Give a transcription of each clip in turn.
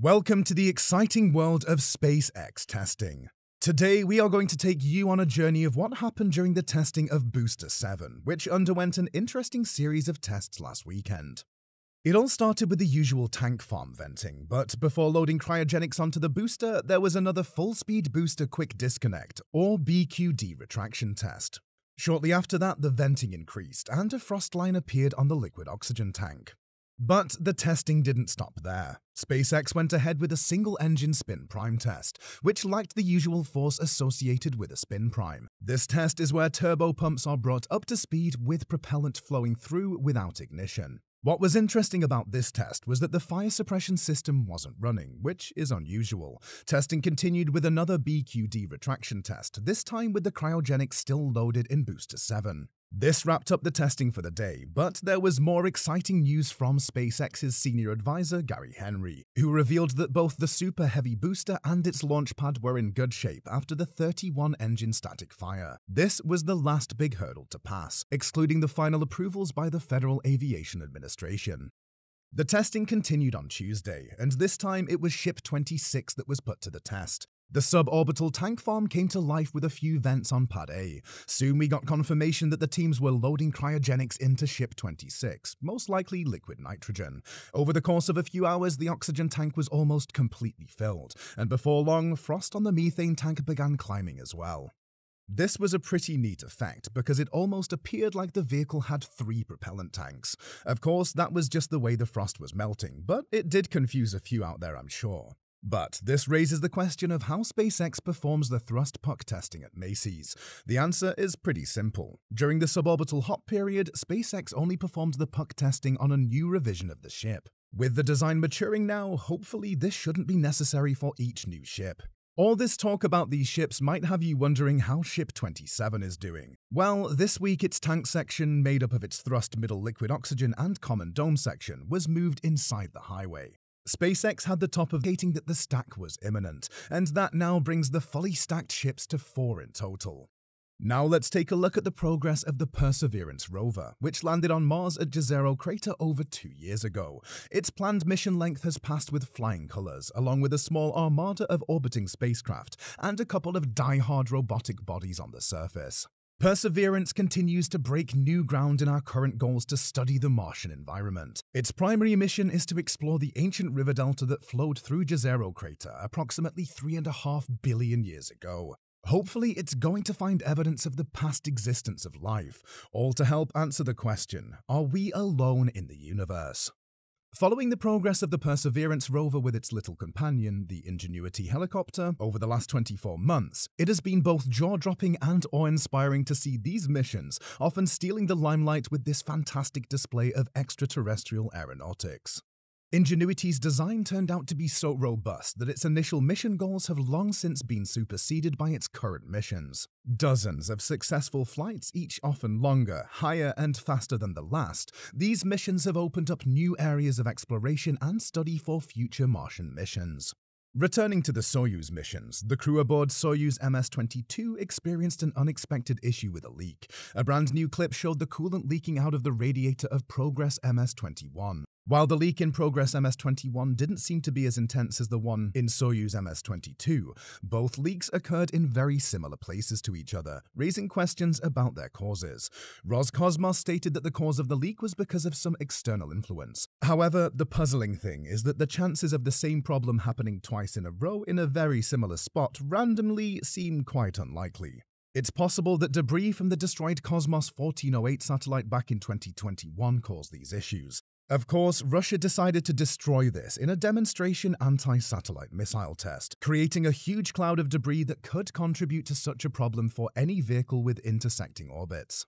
Welcome to the exciting world of SpaceX testing. Today, we are going to take you on a journey of what happened during the testing of Booster 7, which underwent an interesting series of tests last weekend. It all started with the usual tank farm venting, but before loading cryogenics onto the booster, there was another full-speed booster quick disconnect, or BQD retraction test. Shortly after that, the venting increased, and a frost line appeared on the liquid oxygen tank. But the testing didn't stop there. SpaceX went ahead with a single-engine spin prime test, which lacked the usual force associated with a spin prime. This test is where turbo pumps are brought up to speed with propellant flowing through without ignition. What was interesting about this test was that the fire suppression system wasn't running, which is unusual. Testing continued with another BQD retraction test, this time with the cryogenics still loaded in Booster 7. This wrapped up the testing for the day, but there was more exciting news from SpaceX's senior advisor, Gary Henry, who revealed that both the Super Heavy booster and its launch pad were in good shape after the 31-engine static fire. This was the last big hurdle to pass, excluding the final approvals by the Federal Aviation Administration. The testing continued on Tuesday, and this time it was Ship 26 that was put to the test. The suborbital tank farm came to life with a few vents on Pad A. Soon we got confirmation that the teams were loading cryogenics into Ship 26, most likely liquid nitrogen. Over the course of a few hours, the oxygen tank was almost completely filled, and before long, frost on the methane tank began climbing as well. This was a pretty neat effect because it almost appeared like the vehicle had 3 propellant tanks. Of course, that was just the way the frost was melting, but it did confuse a few out there, I'm sure. But this raises the question of how SpaceX performs the thrust puck testing at Macy's. The answer is pretty simple. During the suborbital hop period, SpaceX only performed the puck testing on a new revision of the ship. With the design maturing now, hopefully this shouldn't be necessary for each new ship. All this talk about these ships might have you wondering how Ship 27 is doing. Well, this week its tank section, made up of its thrust middle liquid oxygen and common dome section, was moved inside the highway. SpaceX had the top of stating that the stack was imminent, and that now brings the fully stacked ships to 4 in total. Now let's take a look at the progress of the Perseverance rover, which landed on Mars at Jezero Crater over 2 years ago. Its planned mission length has passed with flying colors, along with a small armada of orbiting spacecraft and a couple of die-hard robotic bodies on the surface. Perseverance continues to break new ground in our current goals to study the Martian environment. Its primary mission is to explore the ancient river delta that flowed through Jezero Crater approximately 3.5 billion years ago. Hopefully, it's going to find evidence of the past existence of life, all to help answer the question, are we alone in the universe? Following the progress of the Perseverance rover with its little companion, the Ingenuity helicopter, over the last 24 months, it has been both jaw-dropping and awe-inspiring to see these missions often stealing the limelight with this fantastic display of extraterrestrial aeronautics. Ingenuity's design turned out to be so robust that its initial mission goals have long since been superseded by its current missions. Dozens of successful flights, each often longer, higher, and faster than the last, these missions have opened up new areas of exploration and study for future Martian missions. Returning to the Soyuz missions, the crew aboard Soyuz MS-22 experienced an unexpected issue with a leak. A brand new clip showed the coolant leaking out of the radiator of Progress MS-21. While the leak in Progress MS-21 didn't seem to be as intense as the one in Soyuz MS-22, both leaks occurred in very similar places to each other, raising questions about their causes. Roscosmos stated that the cause of the leak was because of some external influence. However, the puzzling thing is that the chances of the same problem happening twice in a row in a very similar spot randomly seem quite unlikely. It's possible that debris from the destroyed Cosmos 1408 satellite back in 2021 caused these issues. Of course, Russia decided to destroy this in a demonstration anti-satellite missile test, creating a huge cloud of debris that could contribute to such a problem for any vehicle with intersecting orbits.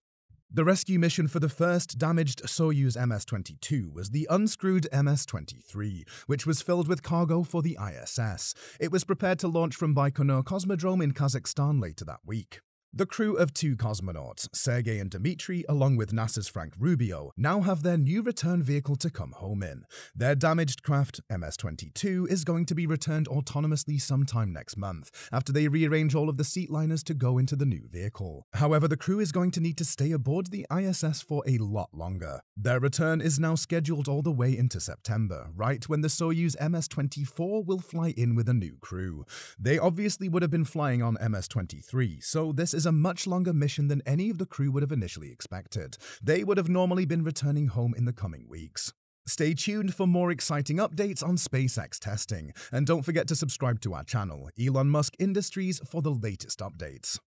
The rescue mission for the first damaged Soyuz MS-22 was the unscrewed MS-23, which was filled with cargo for the ISS. It was prepared to launch from Baikonur Cosmodrome in Kazakhstan later that week. The crew of two cosmonauts, Sergei and Dmitry, along with NASA's Frank Rubio, now have their new return vehicle to come home in. Their damaged craft, MS-22, is going to be returned autonomously sometime next month, after they rearrange all of the seat liners to go into the new vehicle. However, the crew is going to need to stay aboard the ISS for a lot longer. Their return is now scheduled all the way into September, right when the Soyuz MS-24 will fly in with a new crew. They obviously would have been flying on MS-23, so this is a much longer mission than any of the crew would have initially expected. They would have normally been returning home in the coming weeks. Stay tuned for more exciting updates on SpaceX testing, and don't forget to subscribe to our channel, Elon Musk Industries, for the latest updates.